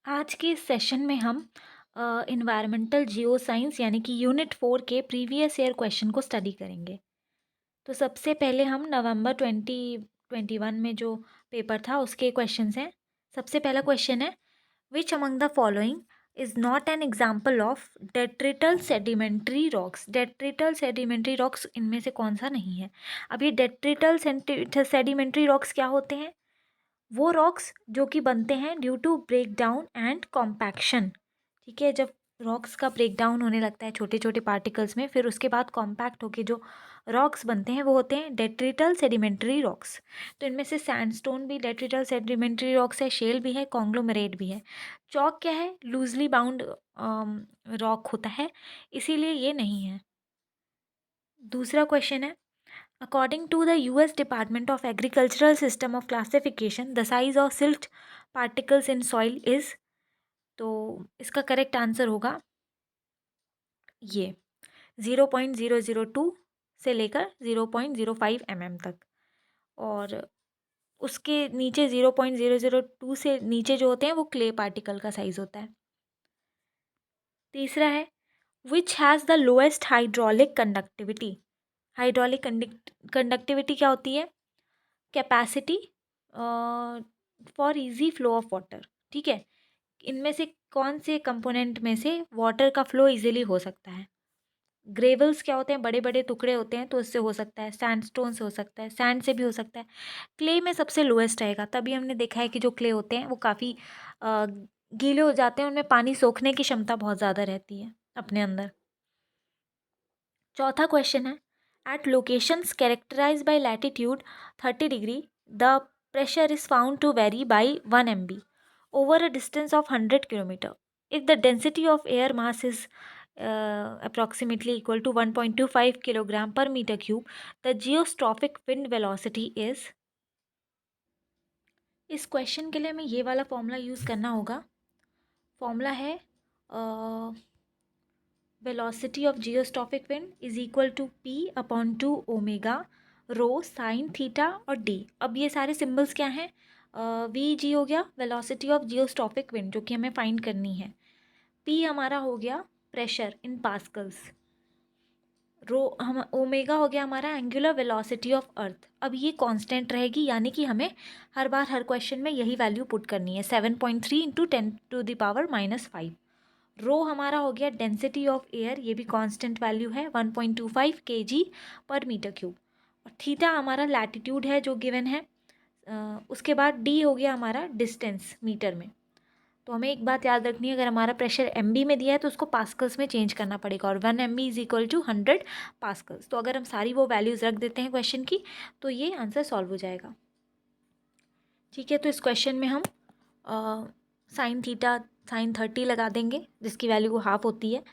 आज के इस सेशन में हम इन्वायरमेंटल जियो साइंस यानी कि यूनिट 4 के प्रीवियस ईयर क्वेश्चन को स्टडी करेंगे। तो सबसे पहले हम नवंबर 2021 में जो पेपर था उसके क्वेश्चंस हैं। सबसे पहला क्वेश्चन है, which among the following is not an example of detrital sedimentary rocks. Detrital sedimentary rocks इनमें से कौन सा नहीं है। अब ये डेट्रिटल सेडिमेंट्री रॉक्स क्या होते हैं? वो रॉक्स जो कि बनते हैं due to break down and compaction. ठीक है, जब रॉक्स का ब्रेक डाउन होने लगता है छोटे छोटे पार्टिकल्स में, फिर उसके बाद कॉम्पैक्ट होके जो रॉक्स बनते हैं वो होते हैं डेट्रिटल सेडिमेंट्री रॉक्स। तो इनमें से सैंडस्टोन भी डेट्रिटल सेडिमेंट्री रॉक्स है, शेल भी है, कॉन्ग्लोमरेट भी है। चॉक क्या है? लूजली बाउंड रॉक होता है, इसीलिए ये नहीं है। दूसरा क्वेश्चन है, according to the US Department of Agricultural System of Classification, the size of silt particles in soil is, तो इसका करेक्ट आंसर होगा ये 0.002 से लेकर 0.05 mm तक, और उसके नीचे 0.002 से नीचे जो होते हैं वो क्ले पार्टिकल का साइज होता है। तीसरा है, which has the lowest hydraulic conductivity. Hydraulic conductivity क्या होती है? Capacity for easy flow of water. ठीक है, इनमें से कौन से कंपोनेंट में से वाटर का फ्लो इजीली हो सकता है? ग्रेवल्स क्या होते हैं? बड़े बड़े टुकड़े होते हैं, तो इससे हो सकता है। सैंडस्टोन से हो सकता है, सैंड से भी हो सकता है। क्ले में सबसे लोएस्ट रहेगा, तभी हमने देखा है कि जो क्ले होते हैं वो काफ़ी गीले हो जाते हैं, उनमें पानी सोखने की क्षमता बहुत ज़्यादा रहती है अपने अंदर। चौथा क्वेश्चन है, at locations characterize by latitude 30 degree the pressure is found to vary by 1 MB over a distance of 100 kilometer. If the density of air mass is approximately equal to 1.25 kilogram per meter cube, the geostrophic wind velocity is। इस question के लिए हमें ये वाला formula use करना होगा। Formula है velocity of geostrophic wind is equal to P upon 2 omega rho sine theta और डी। अब ये सारे सिम्बल्स क्या हैं? वी जी हो गया वेलोसिटी ऑफ जियोस्ट्रॉफिक विंड, जो कि हमें फाइंड करनी है। पी हमारा हो गया प्रेशर इन पास्कल्स, रो हम ओमेगा हो गया हमारा एंगुलर वेलोसिटी ऑफ अर्थ। अब ये कांस्टेंट रहेगी, यानी कि हमें हर बार हर क्वेश्चन में यही वैल्यू पुट करनी है, 7.3 इंटू 10⁻⁵। रो हमारा हो गया डेंसिटी ऑफ एयर, ये भी कांस्टेंट वैल्यू है 1.25 kg पर मीटर क्यूब। और थीटा हमारा लैटिट्यूड है जो गिवन है। उसके बाद डी हो गया हमारा डिस्टेंस मीटर में। तो हमें एक बात याद रखनी है, अगर हमारा प्रेशर MB में दिया है तो उसको पास्कल्स में चेंज करना पड़ेगा, और 1 MB is equal to 100 pascals. तो अगर हम सारी वो वैल्यूज़ रख देते हैं क्वेश्चन की, तो ये आंसर सॉल्व हो जाएगा। ठीक है, तो इस क्वेश्चन में हम साइन थीटा साइन 30 लगा देंगे, जिसकी वैल्यू वो हाफ होती है।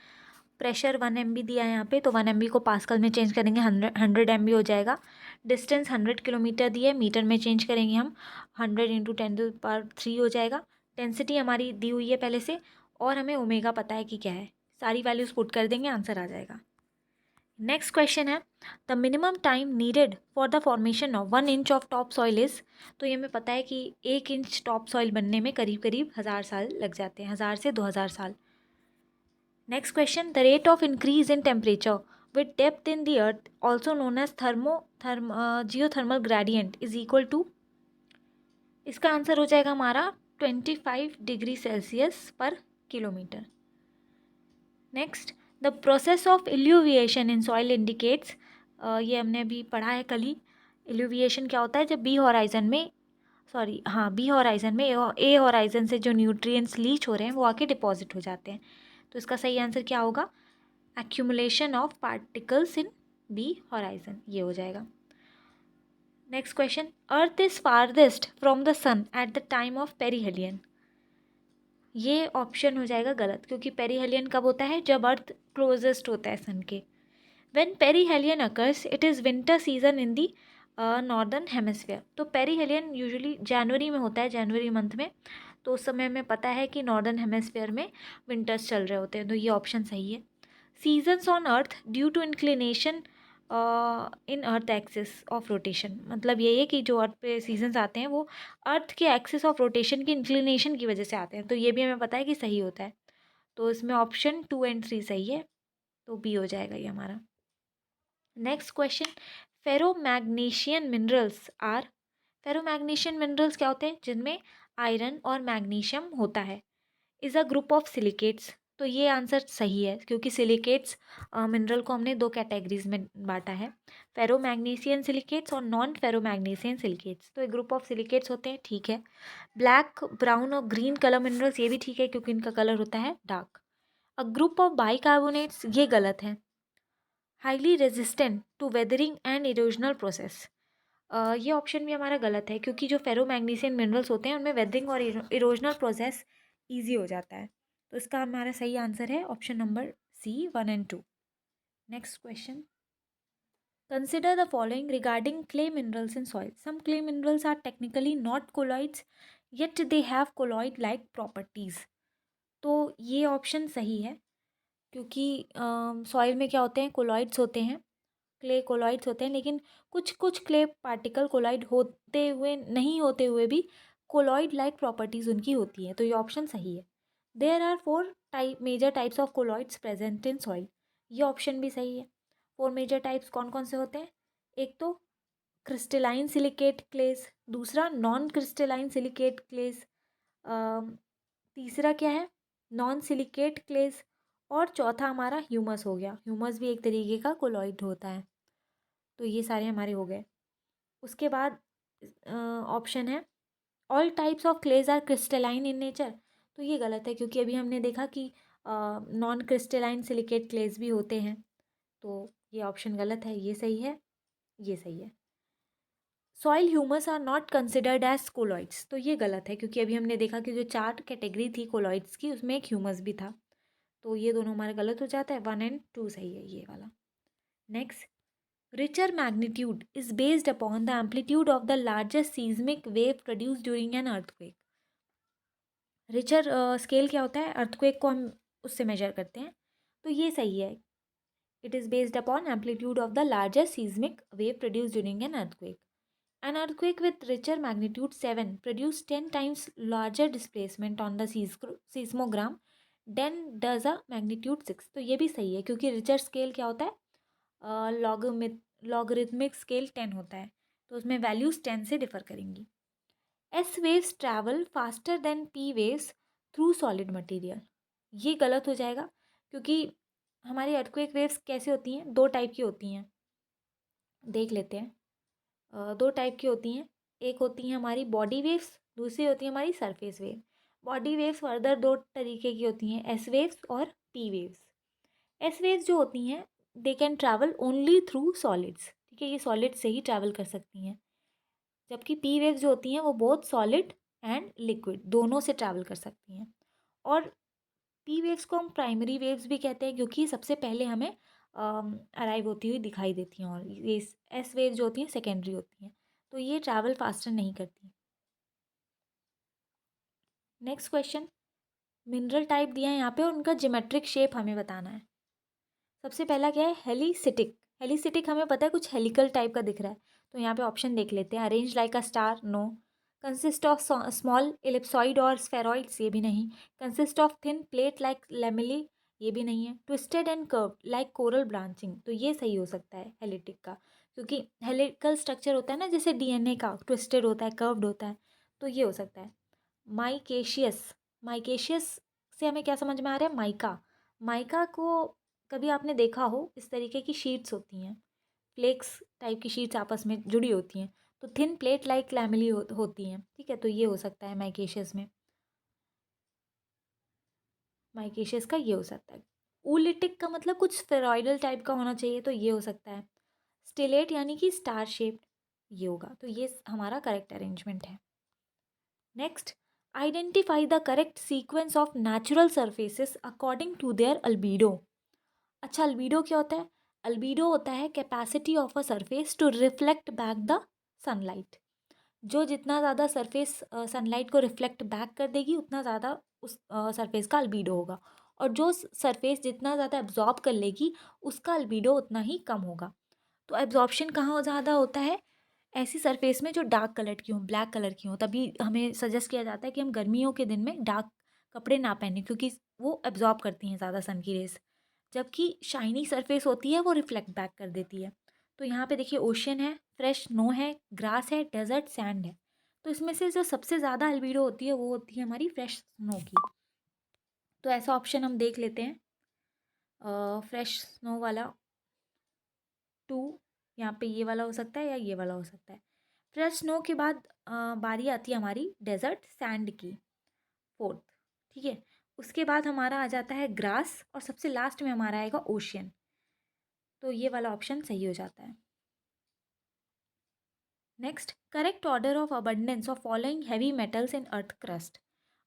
प्रेशर 1 MB दिया है यहाँ पे, तो 1 MB को पास्कल में चेंज करेंगे, 100 MB हो जाएगा। डिस्टेंस 100 किलोमीटर दी है, मीटर में चेंज करेंगे हम, 100 इंटू 10⁻³ हो जाएगा। डेंसिटी हमारी दी हुई है पहले से, और हमें ओमेगा पता है कि क्या है। सारी वैल्यूज पुट कर देंगे, आंसर आ जाएगा। नेक्स्ट क्वेश्चन है, the minimum time needed for the formation of 1 inch of top soil is. तो ये हमें पता है कि 1 इंच टॉप सॉइल बनने में करीब करीब 1000 साल लग जाते हैं, 1000 से 2000 साल। Next question, the rate of increase in temperature with depth in the earth also known as geothermal gradient is equal to. इसका आंसर हो जाएगा हमारा 25 डिग्री सेल्सियस पर kilometre. Next, the process of illuviation in soil indicates. ये हमने अभी पढ़ा है कल ही। इल्यूविएशन क्या होता है? जब बी हॉराइजन में ए हॉराइजन से जो न्यूट्रिएंट्स लीच हो रहे हैं वो आके डिपॉजिट हो जाते हैं। तो इसका सही आंसर क्या होगा? Accumulation of particles in B horizon, ये हो जाएगा। Next question, earth is farthest from the sun at the time of perihelion. ये ऑप्शन हो जाएगा गलत, क्योंकि पेरीहेलियन कब होता है? जब अर्थ क्लोजेस्ट होता है सन के। When perihelion occurs it is winter season in the northern hemisphere. तो पेरीहेलियन यूजुअली जनवरी में होता है, जनवरी मंथ में। तो उस समय हमें पता है कि नॉर्दर्न हेमिस्फीयर में विंटर्स चल रहे होते हैं, तो ये ऑप्शन सही है। Seasons on earth due to inclination in earth axis of rotation. मतलब ये है कि जो अर्थ पे सीजन्स आते हैं वो अर्थ के एक्सिस ऑफ रोटेशन की इंक्लिनेशन की वजह से आते हैं। तो ये भी हमें पता है कि सही होता है। तो इसमें ऑप्शन 2 एंड 3 सही है, तो बी हो जाएगा ये हमारा। Next question, ferromagnesian minerals are. Ferromagnesian minerals क्या होते हैं? जिनमें आयरन और मैग्नीशियम होता है। Is a group of silicates. तो ये आंसर सही है क्योंकि सिलिकेट्स मिनरल को हमने दो कैटेगरीज में बांटा है, फेरोमैग्नीशियन सिलिकेट्स और नॉन फेरोमैग्नीशियन सिलिकेट्स। तो एक ग्रुप ऑफ सिलिकेट्स होते हैं, ठीक है। ब्लैक, ब्राउन और ग्रीन कलर मिनरल्स, ये भी ठीक है क्योंकि इनका कलर होता है dark. A group of bicarbonates, ये गलत है। Highly resistant to weathering and erosional process, ये ऑप्शन भी हमारा गलत है क्योंकि जो फेरोमैग्नीशियन मिनरल्स होते हैं उनमें वेदरिंग और इरोजनल प्रोसेस ईजी हो जाता है। तो इसका हमारा सही आंसर है option number C 1 and 2। Next question, consider the following regarding clay minerals in soil. Some clay minerals are technically not colloids yet they have colloid like properties. तो ये ऑप्शन सही है क्योंकि सॉइल में क्या होते हैं, कोलॉइड्स होते हैं, क्ले कोलॉइड्स होते हैं, लेकिन कुछ कुछ क्ले पार्टिकल कोलॉइड होते हुए नहीं होते हुए भी कोलॉइड लाइक प्रॉपर्टीज उनकी होती हैं। तो ये ऑप्शन सही है। There are 4 major types of colloids present in soil, ये ऑप्शन भी सही है। 4 मेजर टाइप्स कौन कौन से होते हैं? एक तो क्रिस्टलाइन सिलिकेट क्लेस, दूसरा नॉन क्रिस्टलाइन सिलिकेट क्लेस, तीसरा क्या है, नॉन सिलिकेट क्लेस, और चौथा हमारा ह्यूमस हो गया। ह्यूमस भी एक तरीके का कोलॉइड होता है। तो ये सारे हमारे हो गए। उसके बाद ऑप्शन है all types of clays are crystalline in nature. तो ये गलत है क्योंकि अभी हमने देखा कि नॉन क्रिस्टलाइन सिलिकेट क्लेज भी होते हैं। तो ये ऑप्शन गलत है, ये सही है, ये सही है। Soil humus are not considered as colloids, तो ये गलत है क्योंकि अभी हमने देखा कि जो 4 कैटेगरी थी कोलॉइड्स की उसमें एक ह्यूमस भी था। तो ये दोनों हमारा गलत हो जाता है, 1 एंड 2 सही है ये वाला। Next, richer magnitude is based upon the amplitude of the largest seismic wave produced during an earthquake. Richter scale क्या होता है? अर्थक्वेक को हम उससे मेजर करते हैं, तो ये सही है। It is based upon amplitude of the largest seismic wave produce during an earthquake. An earthquake with richer magnitude 7 produced 10 times larger displacement on the seismogram than does a magnitude 6। तो ये भी सही है क्योंकि रिचर स्केल क्या होता है? Logarithmic scale 10 होता है, तो उसमें वैल्यूज 10 से डिफर करेंगी। S waves travel faster than P waves through solid material, ये गलत हो जाएगा क्योंकि हमारी अर्थक्वेक वेव्स कैसे होती हैं? 2 टाइप की होती हैं, देख लेते हैं। 2 टाइप की होती हैं, एक होती हैं हमारी बॉडी वेव्स, दूसरी होती है हमारी surface wave. Body waves further 2 तरीके की होती हैं, एस वेव्स और पी वेव्स। एस वेव्स जो होती हैं they can travel only through solids, ठीक है, ये सॉलिड से ही ट्रैवल कर सकती हैं। जबकि पी वेव्स जो होती हैं वो बोथ सॉलिड एंड लिक्विड दोनों से ट्रैवल कर सकती हैं। और पी वेव्स को हम प्राइमरी वेव्स भी कहते हैं क्योंकि सबसे पहले हमें अराइव होती हुई दिखाई देती हैं, और ये एस वेव जो होती हैं सेकेंडरी होती हैं, तो ये ट्रैवल फास्टर नहीं करती। नेक्स्ट क्वेश्चन, मिनरल टाइप दिया है यहाँ पे और उनका ज्योमेट्रिक शेप हमें बताना है। सबसे पहला क्या है? हेलिसिटिक। हेलिसिटिक हमें पता है कुछ हेलिकल टाइप का दिख रहा है, तो यहाँ पे ऑप्शन देख लेते हैं। Arrange like a star, no. Consist of small ellipsoid और स्फेरॉइड्स, ये भी नहीं। Consist of thin plate like lamellae, ये भी नहीं है। Twisted and curve like coral branching, तो ये सही हो सकता है हेलिटिक का, क्योंकि हेलिकल स्ट्रक्चर होता है ना, जैसे डीएनए का ट्विस्टेड होता है, कर्व्ड होता है, तो ये हो सकता है। माइकेशियस, माइकेशियस से हमें क्या समझ में आ रहा है? माइका। माइका को कभी आपने देखा हो, इस तरीके की शीट्स होती हैं, फ्लेक्स टाइप की शीट्स आपस में जुड़ी होती हैं, तो थिन प्लेट लाइक लैमिली होती हैं, ठीक है, तो ये हो सकता है माइकेशियस में। माइकेशियस का ये हो सकता है। ऊलिटिक का मतलब कुछ स्फेरॉइडल टाइप का होना चाहिए, तो ये हो सकता है। स्टिलेट यानी कि स्टार शेप्ड, ये होगा, तो ये हमारा करेक्ट अरेंजमेंट है। Next, identify the correct sequence of natural surfaces according to their albedo. अच्छा, अल्बीडो क्या होता है? अल्बीडो होता है capacity of a surface to reflect back the sunlight. जो जितना ज़्यादा सरफेस सनलाइट को रिफ्लेक्ट बैक कर देगी उतना ज़्यादा उस सरफेस का अल्बीडो होगा, और जो सरफेस जितना ज़्यादा एब्जॉर्ब कर लेगी उसका अल्बीडो उतना ही कम होगा। तो एब्जॉर्प्शन कहाँ ज़्यादा होता है? ऐसी सरफेस में जो डार्क कलर की हो, ब्लैक कलर की हो, तभी हमें सजेस्ट किया जाता है कि हम गर्मियों के दिन में डार्क कपड़े ना पहने, क्योंकि वो एब्जॉर्ब करती हैं ज़्यादा सन की रेस। जबकि शाइनी सरफेस होती है वो रिफ्लेक्ट बैक कर देती है। तो यहाँ पे देखिए ओशन है, फ्रेश स्नो है, ग्रास है, डेजर्ट, सैंड है। तो इसमें से जो सबसे ज़्यादा अल्बीडो होती है वो होती है हमारी फ्रेश स्नो की। तो ऐसा ऑप्शन हम देख लेते हैं, फ्रेश स्नो वाला 2, यहाँ पे ये वाला हो सकता है या ये वाला हो सकता है। फ्रेश स्नो के बाद बारी आती है हमारी डेजर्ट सैंड की, 4th। ठीक है, उसके बाद हमारा आ जाता है ग्रास और सबसे लास्ट में हमारा आएगा ओशियन। तो ये वाला ऑप्शन सही हो जाता है। Next, correct order of abundance of following heavy metals in earth crust.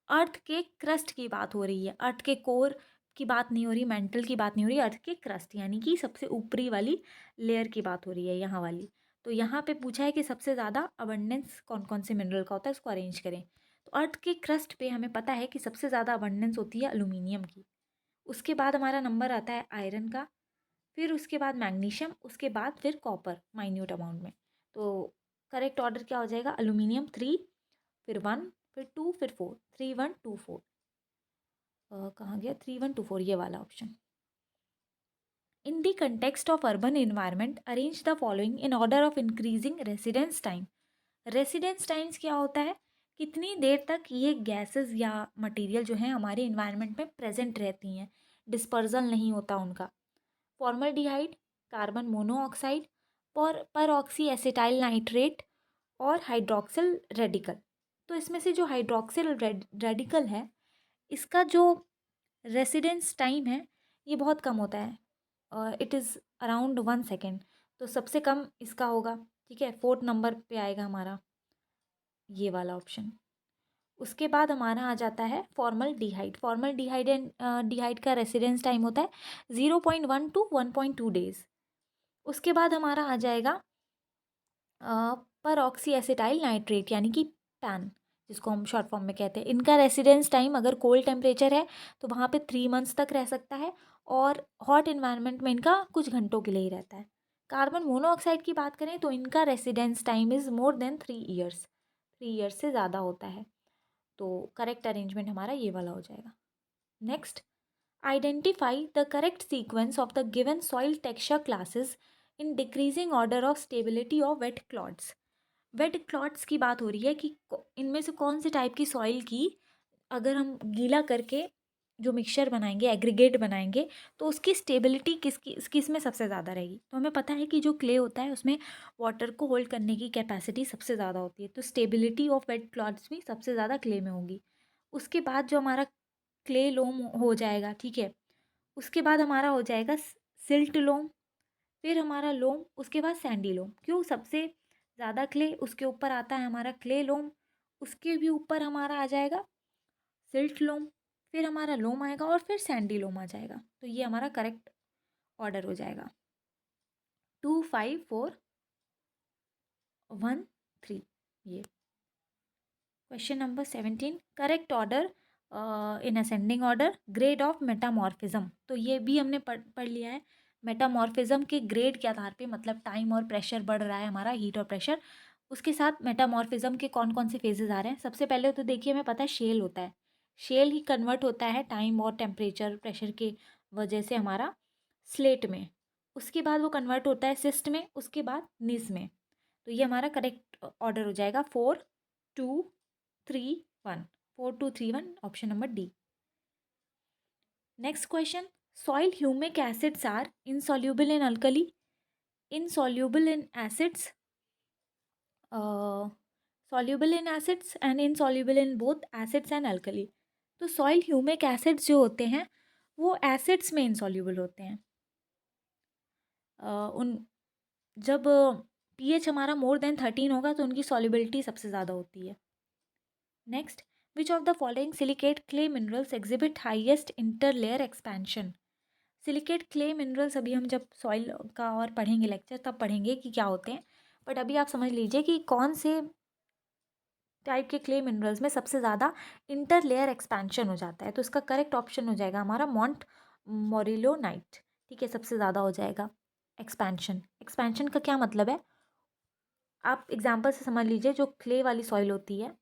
Earth के क्रस्ट की बात हो रही है, अर्थ के कोर की बात नहीं हो रही, मेंटल की बात नहीं हो रही, अर्थ के क्रस्ट यानी कि सबसे ऊपरी वाली लेयर की बात हो रही है यहाँ वाली। तो यहाँ पे पूछा है कि सबसे ज़्यादा अबंडेंस कौन कौन से मिनरल का होता है, उसको अरेंज करें। तो अर्थ के क्रस्ट पे हमें पता है कि सबसे ज़्यादा अबंडेंस होती है एल्यूमिनियम की। उसके बाद हमारा नंबर आता है आयरन का, फिर उसके बाद मैग्नीशियम, उसके बाद फिर कॉपर माइन्यूट अमाउंट में। तो करेक्ट ऑर्डर क्या हो जाएगा? एल्यूमिनियम 3, फिर 1, फिर 2, फिर 4, 3 1 2 4। कहाँ गया? 3 1 2 4, ये वाला option. In the context of urban environment arrange the following in order of increasing residence time. Residence times क्या होता है? कितनी देर तक ये गैसेस या मटेरियल जो है हमारे इन्वायरमेंट में प्रेजेंट रहती हैं, डिस्पर्जल नहीं होता उनका। फॉर्मल्डिहाइड, कार्बन मोनोऑक्साइड, पर ऑक्सी एसिटाइल नाइट्रेट और हाइड्रोक्सिल रेडिकल। तो इसमें से जो हाइड्रोक्सिल रेडिकल है, इसका जो रेसिडेंस टाइम है ये बहुत कम होता है, इट इज़ अराउंड 1 सेकेंड। तो सबसे कम इसका होगा। ठीक है, 4th नंबर पे आएगा हमारा ये वाला ऑप्शन। उसके बाद हमारा आ जाता है फॉर्मल डिहाइड। फॉर्मल डिहाइड एंड डिहाइड का रेसिडेंस टाइम होता है 0.1 to 1.2 डेज। उसके बाद हमारा आ जाएगा पर ऑक्सी एसिटाइल नाइट्रेट यानी कि पैन, जिसको हम शॉर्ट फॉर्म में कहते हैं। इनका रेसिडेंस टाइम अगर कोल्ड टेम्परेचर है तो वहाँ पे 3 मंथ्स तक रह सकता है, और हॉट इन्वायरमेंट में इनका कुछ घंटों के लिए ही रहता है। कार्बन मोनोऑक्साइड की बात करें तो इनका residence time is more than 3 years, 3 years से ज़्यादा होता है। तो करेक्ट अरेंजमेंट हमारा ये वाला हो जाएगा। Next, identify the correct sequence of the given soil texture classes in decreasing order of stability of wet clots. Wet clots की बात हो रही है कि इनमें से कौन से टाइप की सॉइल की अगर हम गीला करके जो मिक्सचर बनाएंगे, एग्रीगेट बनाएंगे, तो उसकी स्टेबिलिटी किस में सबसे ज़्यादा रहेगी। तो हमें पता है कि जो क्ले होता है उसमें वाटर को होल्ड करने की कैपेसिटी सबसे ज़्यादा होती है, तो स्टेबिलिटी ऑफ वेट क्लॉट्स भी सबसे ज़्यादा क्ले में होगी। उसके बाद जो हमारा क्ले लोम हो जाएगा, ठीक है, उसके बाद हमारा हो जाएगा सिल्ट लोम, फिर हमारा लोम, उसके बाद सैंडी लोम। क्यों? सबसे ज़्यादा क्ले, उसके ऊपर आता है हमारा क्ले लोम, उसके भी ऊपर हमारा आ जाएगा सिल्ट लोम, फिर हमारा लोम आएगा और फिर सैंडी लोम आ जाएगा। तो ये हमारा करेक्ट ऑर्डर हो जाएगा 2 5 4 1 3। ये question number 17, correct order in ascending order grade of metamorphism. तो ये भी हमने पढ़ लिया है। मेटामॉर्फिज्म के ग्रेड के आधार पे, मतलब टाइम और प्रेशर बढ़ रहा है हमारा, हीट और प्रेशर, उसके साथ मेटामॉर्फिज्म के कौन कौन से फेजेस आ रहे हैं। सबसे पहले तो देखिए हमें पता है शेल होता है, शेल ही कन्वर्ट होता है टाइम और टेम्परेचर प्रेशर के वजह से हमारा स्लेट में। उसके बाद वो कन्वर्ट होता है सिस्ट में, उसके बाद निज में। तो ये हमारा करेक्ट ऑर्डर हो जाएगा 4 2 3 1, 4 2 3 1, option number D. Next question, soil humic acids are insoluble in alkali, insoluble in acids, soluble in acids and insoluble in both acids and alkali. तो सॉइल ह्यूमिक एसिड्स जो होते हैं वो एसिड्स में insoluble होते हैं। उन जब पीएच हमारा मोर देन 13 होगा तो उनकी सॉल्युबिलिटी सबसे ज़्यादा होती है। Next, which of the following silicate clay minerals exhibit highest interlayer expansion. Silicate clay minerals अभी हम जब सॉइल का और पढ़ेंगे लेक्चर तब पढ़ेंगे कि क्या होते हैं, बट अभी आप समझ लीजिए कि कौन से टाइप के क्ले मिनरल्स में सबसे ज़्यादा इंटरलेयर एक्सपेंशन हो जाता है। तो इसका करेक्ट ऑप्शन हो जाएगा हमारा मॉन्ट मोरिलोनाइट। ठीक है, सबसे ज़्यादा हो जाएगा। एक्सपेंशन। एक्सपेंशन का क्या मतलब है, आप एग्जाम्पल से समझ लीजिए, जो क्ले वाली सॉइल होती है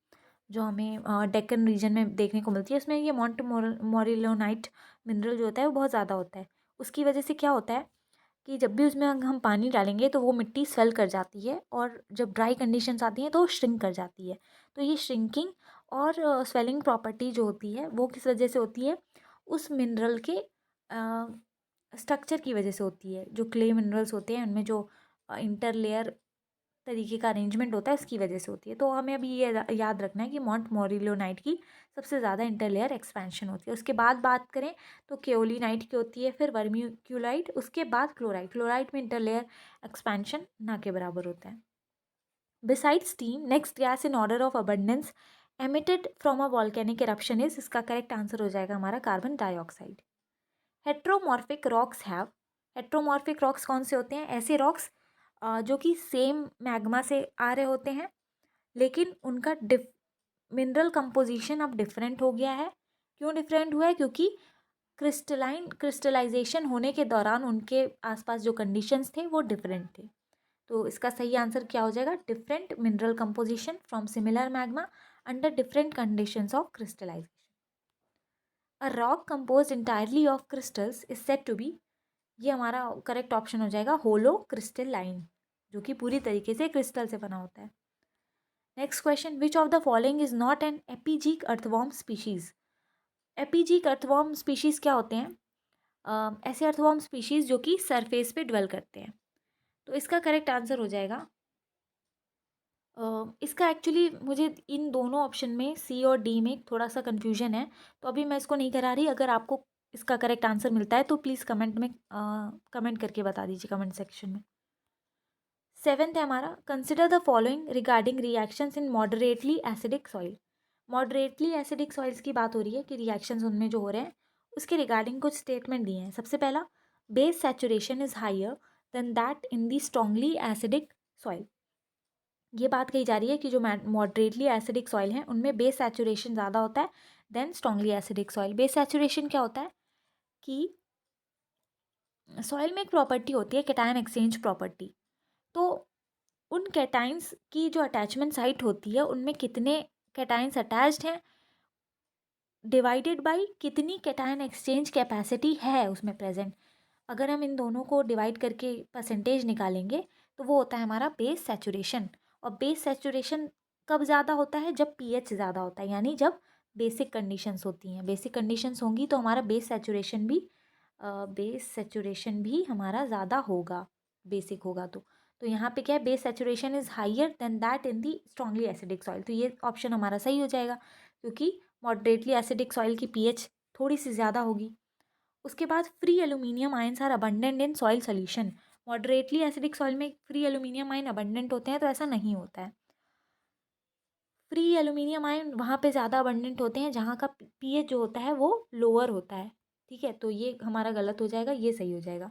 जो हमें डेक्कन रीजन में देखने को मिलती है, उसमें ये मॉन्ट मोरिलोनाइट मिनरल जो होता है वो बहुत ज़्यादा होता है। उसकी वजह से क्या होता है कि जब भी उसमें हम पानी डालेंगे तो वो मिट्टी स्वेल कर जाती है, और जब ड्राई कंडीशंस आती हैं तो वो श्रिंक कर जाती है। तो ये श्रिंकिंग और स्वेलिंग प्रॉपर्टी जो होती है वो किस वजह से होती है, उस मिनरल के स्ट्रक्चर की वजह से होती है। जो क्ले मिनरल्स होते हैं उनमें जो इंटरलेयर तरीके का अरेंजमेंट होता है उसकी वजह से होती है। तो हमें अभी ये याद रखना है कि मॉन्ट मोरिलोनाइट की सबसे ज़्यादा इंटरलेयर एक्सपेंशन होती है। उसके बाद बात करें तो केओलिनाइट की होती है, फिर वर्मिक्यूलाइट, उसके बाद क्लोराइट। क्लोराइट में इंटरलेयर एक्सपेंशन ना के बराबर होता है। Beside steam, next gas in order of abundance emitted from a volcanic eruption is, इसका करेक्ट आंसर हो जाएगा हमारा carbon dioxide. Heteromorphic rocks have, heteromorphic rocks कौन से होते हैं, ऐसे रॉक्स जो कि सेम मैग्मा से आ रहे होते हैं लेकिन उनका मिनरल कंपोजिशन अब डिफरेंट हो गया है। क्यों डिफरेंट हुआ है, क्योंकि क्रिस्टलाइजेशन होने के दौरान उनके आसपास जो कंडीशंस थे वो डिफरेंट थे। तो इसका सही आंसर क्या हो जाएगा, different mineral composition from similar magma under different conditions of crystallization. A rock compose entirely of crystals is said to be, ये हमारा करेक्ट ऑप्शन हो जाएगा होलो क्रिस्टलाइन, जो कि पूरी तरीके से क्रिस्टल से बना होता है। Next question, which of the following is not an epigeic earthworm species. Epigeic earthworm species क्या होते हैं, ऐसे अर्थवॉर्म स्पीशीज जो कि सरफेस पे ड्वेल करते हैं। तो इसका करेक्ट आंसर हो जाएगा इसका एक्चुअली मुझे इन दोनों ऑप्शन में सी और डी में थोड़ा सा कन्फ्यूजन है, तो अभी मैं इसको नहीं करा रही। अगर आपको इसका करेक्ट आंसर मिलता है तो प्लीज़ कमेंट में कमेंट करके बता दीजिए कमेंट सेक्शन में। सेवेंथ है हमारा, consider the following regarding reactions in moderately acidic soil. Moderately acidic soils की बात हो रही है कि रिएक्शंस उनमें जो हो रहे हैं उसके रिगार्डिंग कुछ स्टेटमेंट दिए हैं। सबसे पहला, base saturation is higher than that in the strongly acidic soil. ये बात कही जा रही है कि जो मॉडरेटली एसिडिक सॉइल हैं उनमें बेस सैचुरेशन ज़्यादा होता है than strongly acidic soil. Base saturation क्या होता है कि सॉइल में एक प्रॉपर्टी होती है कैटायन एक्सचेंज प्रॉपर्टी। तो उन कैटाइंस की जो अटैचमेंट साइट होती है उनमें कितने कैटाइंस अटैच्ड हैं डिवाइडेड बाय कितनी कैटायन एक्सचेंज कैपेसिटी है उसमें प्रेजेंट। अगर हम इन दोनों को डिवाइड करके परसेंटेज निकालेंगे तो वो होता है हमारा बेस सैचुरेशन। और बेस सैचुरेशन कब ज़्यादा होता है, जब पीएच ज़्यादा होता है, यानी जब बेसिक कंडीशंस होती हैं। बेसिक कंडीशंस होंगी तो हमारा बेस सैचुरेशन भी हमारा ज़्यादा होगा, बेसिक होगा तो यहाँ पे क्या है, base saturation is higher than that in the strongly acidic soil. तो ये ऑप्शन हमारा सही हो जाएगा क्योंकि मॉडरेटली एसिडिक सॉइल की पीएच थोड़ी सी ज़्यादा होगी। उसके बाद free aluminium ions are abundant in soil solution. Moderately acidic soil में फ्री एल्यूमिनियम आयन अबंडेंट होते हैं, तो ऐसा नहीं होता है। फ्री एल्यूमिनियम आयन वहाँ पे ज़्यादा अबंडेंट होते हैं जहाँ का पीएच जो होता है वो लोअर होता है। ठीक है, तो ये हमारा गलत हो जाएगा, ये सही हो जाएगा।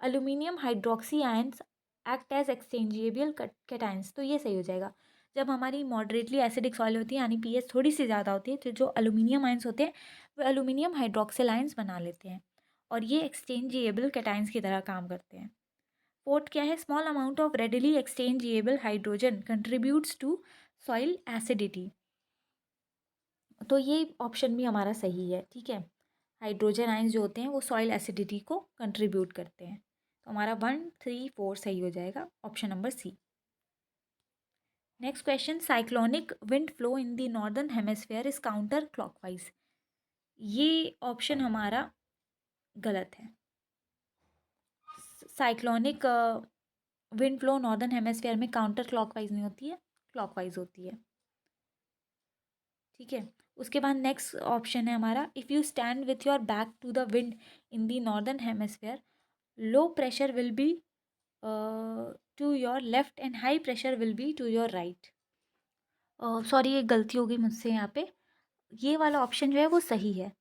Aluminium hydroxy ions act as exchangeable cations, तो ये सही हो जाएगा। जब हमारी मॉडरेटली एसिडिक सॉइल होती है यानी पीएच थोड़ी सी ज़्यादा होती है तो जो एल्यूमिनियम आयंस होते हैं वो एल्यूमिनियम हाइड्रोक्सिल आयंस बना लेते हैं और ये एक्सचेंजेबल कैटायंस की तरह काम करते हैं। फोर्थ क्या है, small amount of readily exchangeable hydrogen contributes to soil acidity. तो ये ऑप्शन भी हमारा सही है। ठीक है, हाइड्रोजन आयंस जो होते हैं वो सॉइल एसिडिटी को कंट्रीब्यूट करते हैं। तो हमारा 1, 3, 4 सही हो जाएगा, option number C. Next question, cyclonic wind flow in the northern hemisphere is counter clockwise. ये ऑप्शन हमारा गलत है। Cyclonic wind flow northern hemisphere में काउंटर क्लॉकवाइज नहीं होती है, क्लॉकवाइज होती है। ठीक है, उसके बाद नेक्स्ट ऑप्शन है हमारा, if you stand with your back to the wind in the northern hemisphere low pressure will be to your left and high pressure will be to your right. Sorry, एक गलती हो गई मुझसे यहाँ पे, ये वाला ऑप्शन जो है वो सही है।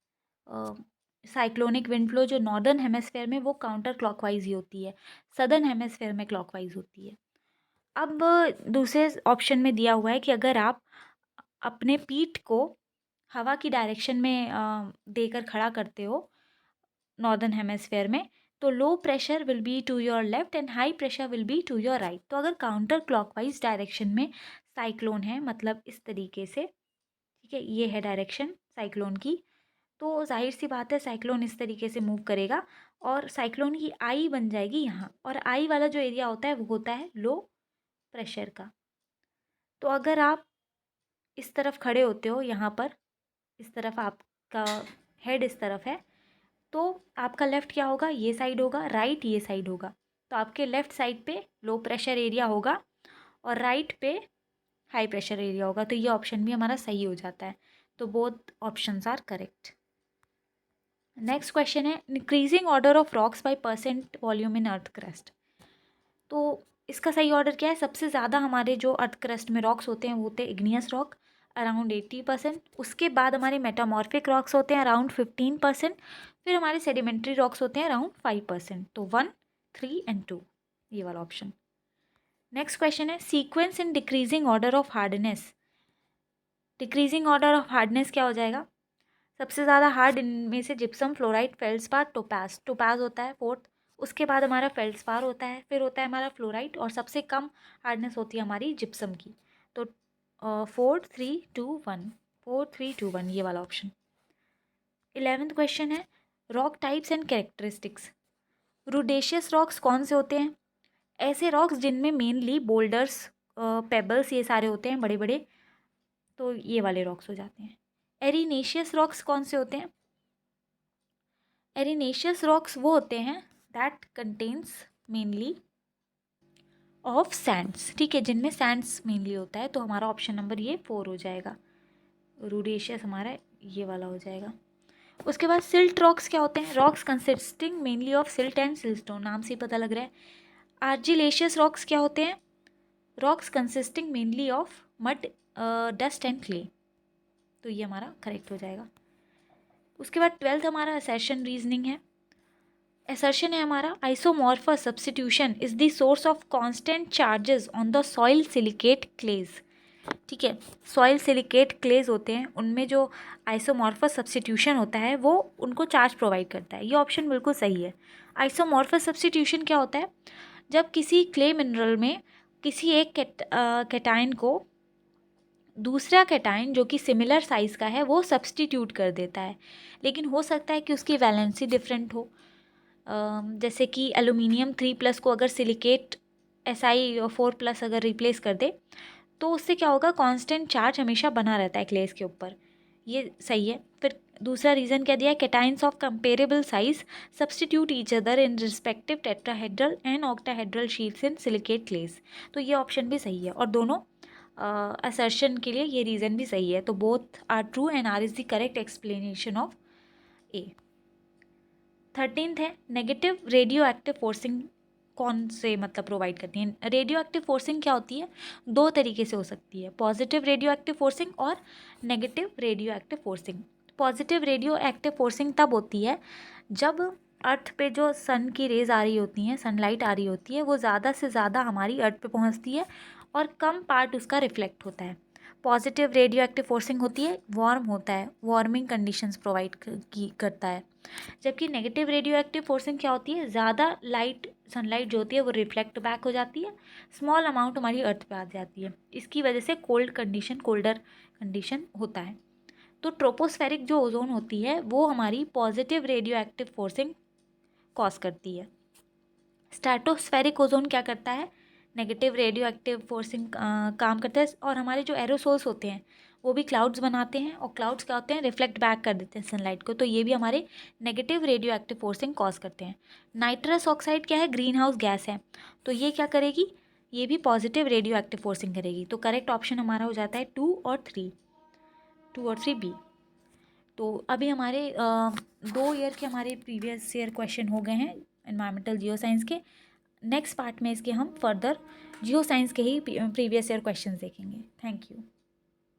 साइक्लोनिक विंड फ्लो जो नॉर्दर्न हेमिस्फेयर में वो काउंटर क्लॉकवाइज ही होती है, सदर्न हेमिस्फेयर में क्लॉकवाइज होती है। अब दूसरे ऑप्शन में दिया हुआ है कि अगर आप अपने पीठ को हवा की डायरेक्शन में देकर खड़ा करते हो नॉर्दर्न हेमिस्फेयर में तो low pressure will be to your left and high pressure will be to your right. तो अगर काउंटर क्लॉकवाइज डायरेक्शन में साइक्लोन है, मतलब इस तरीके से, ठीक है, ये है डायरेक्शन साइक्लोन की, तो जाहिर सी बात है साइक्लोन इस तरीके से मूव करेगा और साइक्लोन की आई बन जाएगी यहाँ, और आई वाला जो एरिया होता है वो होता है लो प्रेशर का। तो अगर आप इस तरफ खड़े होते हो, यहाँ पर इस तरफ आपका हेड इस तरफ है, तो आपका लेफ़्ट क्या होगा, ये साइड होगा, राइट ये साइड होगा। तो आपके लेफ़्ट साइड पे लो प्रेशर एरिया होगा और राइट पे हाई प्रेशर एरिया होगा। तो ये ऑप्शन भी हमारा सही हो जाता है। तो both options are correct. Next question है increasing order of rocks by percent volume in earth crust. तो इसका सही ऑर्डर क्या है, सबसे ज़्यादा हमारे जो अर्थ क्रस्ट में रॉक्स होते हैं वो होते हैं इग्नियस रॉक अराउंड 80%, उसके बाद हमारे मेटामॉर्फिक रॉक्स होते हैं अराउंड 15%, फिर हमारे सेडिमेंट्री रॉक्स होते हैं अराउंड 5%। तो 1, 3 एंड 2, ये वाला ऑप्शन। नेक्स्ट क्वेश्चन है sequence in decreasing order of hardness. Decreasing order of hardness क्या हो जाएगा, सबसे ज़्यादा हार्ड इनमें से जिप्सम, फ्लोराइड, फेल्ड्सपार, टोपाज। टोपाज होता है फोर्थ, उसके बाद हमारा फेल्ड्सपार होता है, फिर होता है हमारा फ्लोराइड और सबसे कम हार्डनेस होती है हमारी जिप्सम की। तो 4, 3, 2, 1, 4, 3, 2, 1, ये वाला ऑप्शन। 11th क्वेश्चन है rock types and characteristics. Rudaceous rocks कौन से होते हैं, ऐसे रॉक्स जिनमें मेनली बोल्डर्स, पेबल्स ये सारे होते हैं बड़े बड़े, तो ये वाले रॉक्स हो जाते हैं। एरिनेशियस रॉक्स कौन से होते हैं, एरिनेशियस रॉक्स वो होते हैं that contains mainly of Sands, ठीक है, जिनमें सैंड्स मेनली होता है। तो हमारा ऑप्शन नंबर ये 4 हो जाएगा, रूडेशियस हमारा ये वाला हो जाएगा। उसके बाद सिल्ट रॉक्स क्या होते हैं, rocks consisting mainly of silt and siltstone, नाम से ही पता लग रहा है। आर्जिलेशियस रॉक्स क्या होते हैं, rocks consisting mainly of mud, dust and clay. तो ये हमारा करेक्ट हो जाएगा। उसके बाद 12th हमारा असर्शन रीजनिंग है। असर्शन है हमारा isomorphous substitution is the source of constant charges on the soil silicate clays, ठीक है, सॉइल सिलिकेट क्लेज होते हैं उनमें जो आइसोमॉर्फस सब्स्टिट्यूशन होता है वो उनको चार्ज प्रोवाइड करता है। ये ऑप्शन बिल्कुल सही है। आइसोमॉर्फस सब्स्टिट्यूशन क्या होता है, जब किसी क्ले मिनरल में किसी एक कैटायन को दूसरा कैटायन जो कि सिमिलर साइज़ का है वो सब्स्टिट्यूट कर देता है, लेकिन हो सकता है कि उसकी वैलेंसी डिफरेंट हो। जैसे कि एलुमिनियम 3+ को अगर सिलिकेट Si4+ अगर रिप्लेस कर दे तो उससे क्या होगा, कांस्टेंट चार्ज हमेशा बना रहता है क्लेस के ऊपर। ये सही है। फिर दूसरा रीज़न क्या दिया है, cations of comparable size substitute each other in respective tetrahedral and octahedral sheets in silicate clays. तो ये ऑप्शन भी सही है और दोनों असर्शन के लिए ये रीज़न भी सही है। तो both are true and R is the correct explanation of A. 13th है नेगेटिव रेडियो एक्टिव फोर्सिंग कौन से मतलब प्रोवाइड करती हैं। रेडियो एक्टिव फोर्सिंग क्या होती है, दो तरीके से हो सकती है, पॉजिटिव रेडियो एक्टिव फोर्सिंग और negative radio active forcing. Positive radio active forcing तब होती है जब अर्थ पे जो सन की रेज आ रही होती हैं, सनलाइट आ रही होती है, वो ज़्यादा से ज़्यादा हमारी अर्थ पे पहुंचती है और कम पार्ट उसका रिफ्लेक्ट होता है। पॉजिटिव रेडियो एक्टिव फोर्सिंग होती है, वार्म होता है, वार्मिंग कंडीशंस प्रोवाइड करता है। जबकि नेगेटिव रेडियो एक्टिव फोर्सिंग क्या होती है, ज़्यादा लाइट सनलाइट जो होती है वो रिफ्लेक्ट बैक हो जाती है, स्मॉल अमाउंट हमारी अर्थ पे आ जाती है, इसकी वजह से कोल्डर कंडीशन होता है। तो ट्रोपोस्फेरिक जो ओजोन होती है वो हमारी positive radio active forcing cause करती है। स्ट्रेटोस्फेरिक ओजोन क्या करता है, नेगेटिव रेडियो एक्टिव फोर्सिंग काम करता है। और हमारे जो एरोसोल्स होते हैं वो भी क्लाउड्स बनाते हैं और क्लाउड्स क्या होते हैं, रिफ्लेक्ट बैक कर देते हैं सनलाइट को, तो ये भी हमारे negative radio active forcing cause करते हैं। नाइट्रस ऑक्साइड क्या है, ग्रीन हाउस गैस है, तो ये क्या करेगी, ये भी पॉजिटिव रेडियो एक्टिव फोर्सिंग करेगी। तो करेक्ट ऑप्शन हमारा हो जाता है 2 और 3 बी। तो अभी हमारे 2 ईयर के हमारे प्रीवियस ईयर क्वेश्चन हो गए हैं एनवायरमेंटल जियो साइंस के। नेक्स्ट पार्ट में इसके हम फर्दर जियो साइंस के ही प्रीवियस ईयर क्वेश्चन देखेंगे। Thank you.